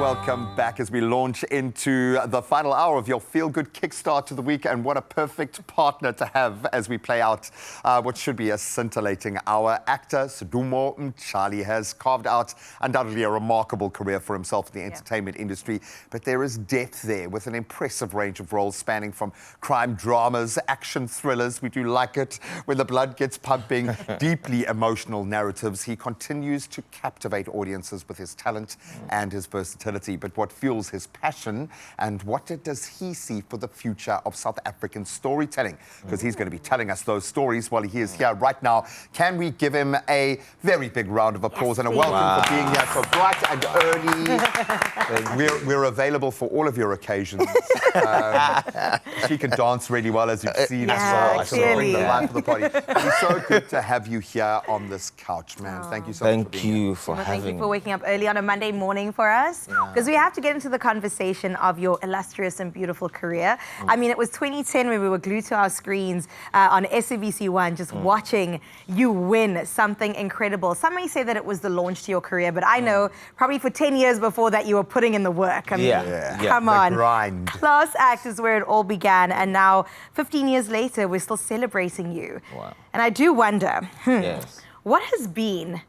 welcome back as we launch into the final hour of your feel-good kickstart to the week. And what a perfect partner to have as we play out what should be a scintillating hour. Actor Sdumo Mtshali has carved out undoubtedly a remarkable career for himself in the entertainment industry. But there is depth there with an impressive range of roles spanning from crime dramas, action thrillers, we do like it when the blood gets pumping, deeply emotional narratives. He continues to captivate audiences with his talent and his versatility. But what fuels his passion and what does he see for the future of South African storytelling? Because he's going to be telling us those stories while he is here right now. Can we give him a very big round of applause and a welcome for being here so bright and early? We're available for all of your occasions. She can dance really well, as you've seen. Yeah, So bring the life of the party. It's so good to have you here on this couch, man. Thank you so much for being here. Thank you for waking up early on a Monday morning for us, because we have to get into the conversation of your illustrious and beautiful career. I mean, it was 2010 when we were glued to our screens on SABC1, just watching you win something incredible. Some may say that it was the launch to your career, but I know probably for 10 years before that you were putting in the work. I mean, come on. The grind. Class Act is where it all began, and now 15 years later, we're still celebrating you. And I do wonder, what has been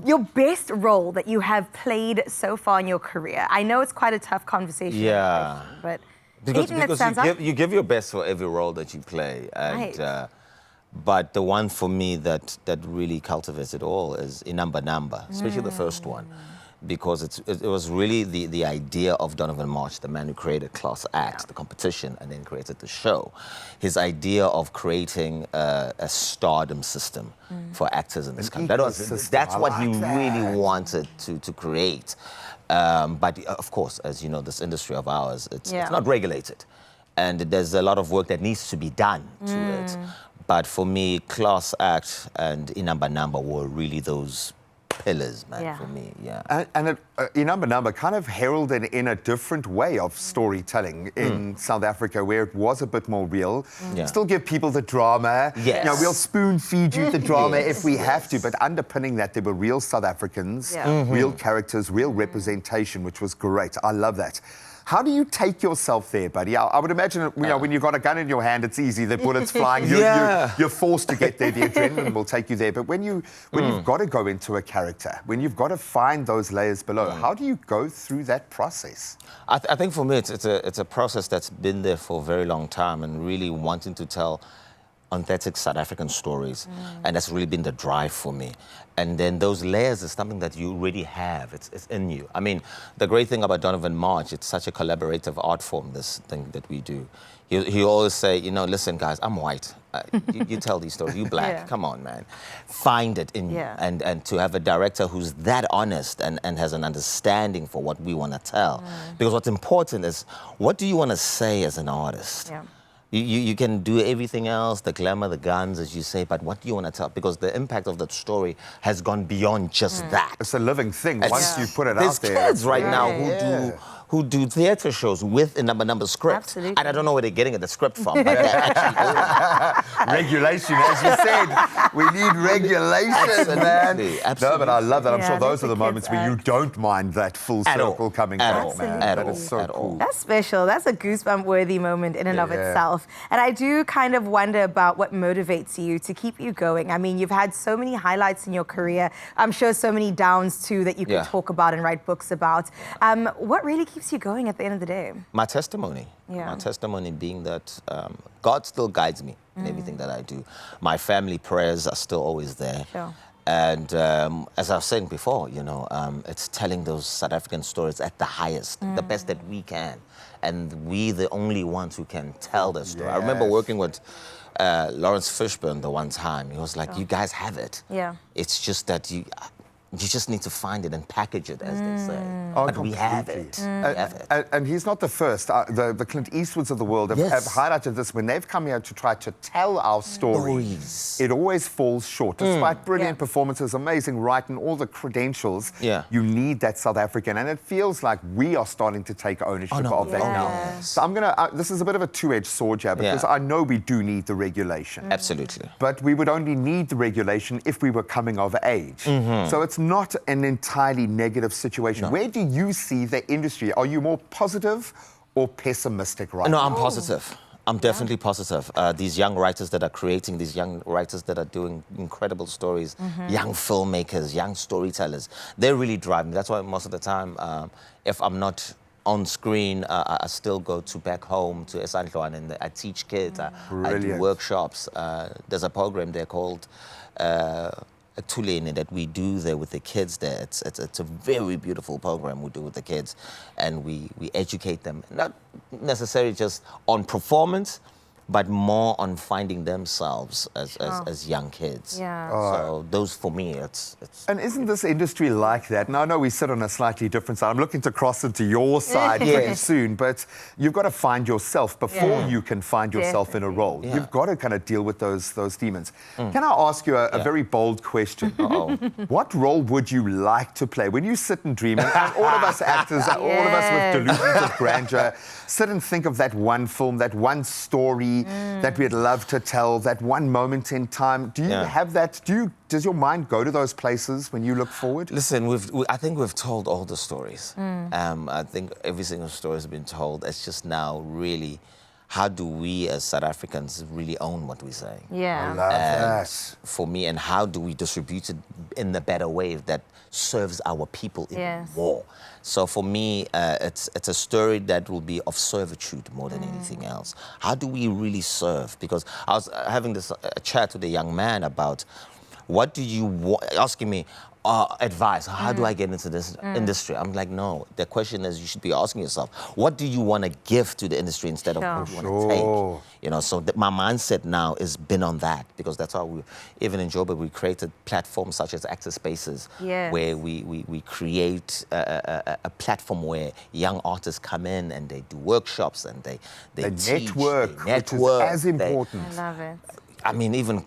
your best role that you have played so far in your career? I know it's quite a tough conversation, but because you give your best for every role that you play, and but the one for me that really cultivates it all is Inamba, especially the first one, because it was really the idea of Donovan March, the man who created Class Act, the competition, and then created the show. His idea of creating a stardom system for actors in this country. That's what he really wanted to create. But of course, as you know, this industry of ours, it's not regulated. And there's a lot of work that needs to be done to it. But for me, Class Act and Inamba were really those pillars, man, for me, And Inamba kind of heralded in a different way of storytelling in South Africa, where it was a bit more real. Still give people the drama. You know, we'll spoon feed you the drama if we have to, but underpinning that, there were real South Africans, real characters, real representation, which was great. I love that. How do you take yourself there, buddy? I would imagine, you know, when you've got a gun in your hand, it's easy. The bullets flying, you're forced to get there. The adrenaline will take you there. But when you've got to go into a character, when you've got to find those layers below, how do you go through that process? I think for me, it's a process that's been there for a very long time, and really wanting to tell authentic South African stories, and that's really been the drive for me. And then those layers is something that you already have. It's in you. I mean, the great thing about Donovan March, it's such a collaborative art form, this thing that we do. He always say, you know, listen, guys, I'm white. You tell these stories. You black. Come on, man. Find it in you. And to have a director who's that honest and has an understanding for what we want to tell. Because what's important is, what do you want to say as an artist? You can do everything else, the glamour, the guns, as you say, but what do you want to tell? Because the impact of that story has gone beyond just that. It's a living thing once you put it out there. There's kids right now who do theatre shows with a number script. And I don't know where they're getting the script from, but they're actually regulation, as you said. We need regulation, man. No, but I love that. I'm sure those are the moments where you don't mind that full circle coming back, man. That is so cool. That's special. That's a goosebump-worthy moment in and of itself. And I do kind of wonder about what motivates you to keep you going. I mean, you've had so many highlights in your career. I'm sure so many downs, too, that you can talk about and write books about. What really keeps you going at the end of the day? My testimony. My testimony being that God still guides me in everything that I do. My family prayers are still always there. And as I was saying before, you know, it's telling those South African stories at the highest, the best that we can. And we the only ones who can tell the story. I remember working with Lawrence Fishburne the one time. He was like, you guys have it. It's just that you just need to find it and package it, as they say. But we have it. And he's not the first. The Clint Eastwoods of the world have highlighted this. When they've come here to try to tell our stories, it always falls short. Despite brilliant performances, amazing writing, all the credentials, you need that South African. And it feels like we are starting to take ownership of that now. So I'm going to, this is a bit of a two-edged sword here, because I know we do need the regulation. Absolutely. But we would only need the regulation if we were coming of age. So it's not an entirely negative situation. No. Where do you see the industry? Are you more positive or pessimistic right No, now? I'm positive. I'm definitely positive. These young writers that are creating, these young writers that are doing incredible stories, young filmmakers, young storytellers, they're really driving. That's why most of the time, if I'm not on screen, I still go back home to Esandlwana and I teach kids. I do Brilliant. workshops. There's a program there called Tuleni that we do there with the kids there. It's a very beautiful program we do with the kids, and we educate them, not necessarily just on performance, but more on finding themselves as young kids. Yeah. So those, for me, it's And isn't this industry like that? Now, I know we sit on a slightly different side. I'm looking to cross into your side pretty Yes. soon, but you've got to find yourself before you can find yourself in a role. Yeah. You've got to kind of deal with those demons. Can I ask you a very bold question? What role would you like to play? When you sit and dream, and all of us actors, all of us with delusions of grandeur, sit and think of that one film, that one story that we'd love to tell, that one moment in time. Do you have that? Does your mind go to those places when you look forward? Listen, I think we've told all the stories. I think every single story has been told. It's just now really, how do we as South Africans really own what we're saying? Yeah. Love that. For me, and how do we distribute it in a better way that serves our people even more? So for me, it's a story that will be of servitude more than anything else. How do we really serve? Because I was having this chat with a young man about what do you asking me advice. How do I get into this industry? I'm like, no. The question is, you should be asking yourself, what do you want to give to the industry instead of what you want to take? You know, so my mindset now has been on that, because that's how we, even in Joburg, we created platforms such as Actor Spaces, where we create a platform where young artists come in and they do workshops and they teach, network, they which is as important. I love it. I mean, even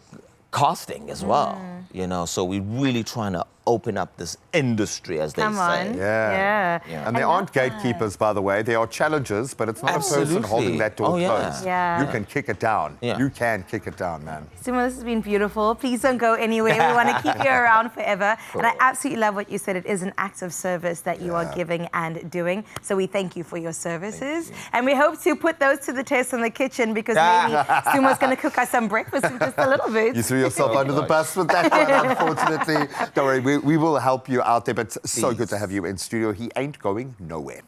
casting as well, you know, so we're really trying to open up this industry, as they Come say. on. Yeah. Yeah. And there aren't gatekeepers, by the way. There are challengers, but it's not a person Absolutely. holding that door Oh, yeah. closed. Yeah. You can kick it down. Yeah. You can kick it down, man. Simo, this has been beautiful. Please don't go anywhere. We want to keep you around forever. And I absolutely love what you said. It is an act of service that you are giving and doing. So we thank you for your services. And we hope to put those to the test in the kitchen, because maybe Simo's going to cook us some breakfast in just a little bit. You threw yourself under the bus with that one, unfortunately. Don't worry, we will help you out there, but so good to have you in studio. He ain't going nowhere.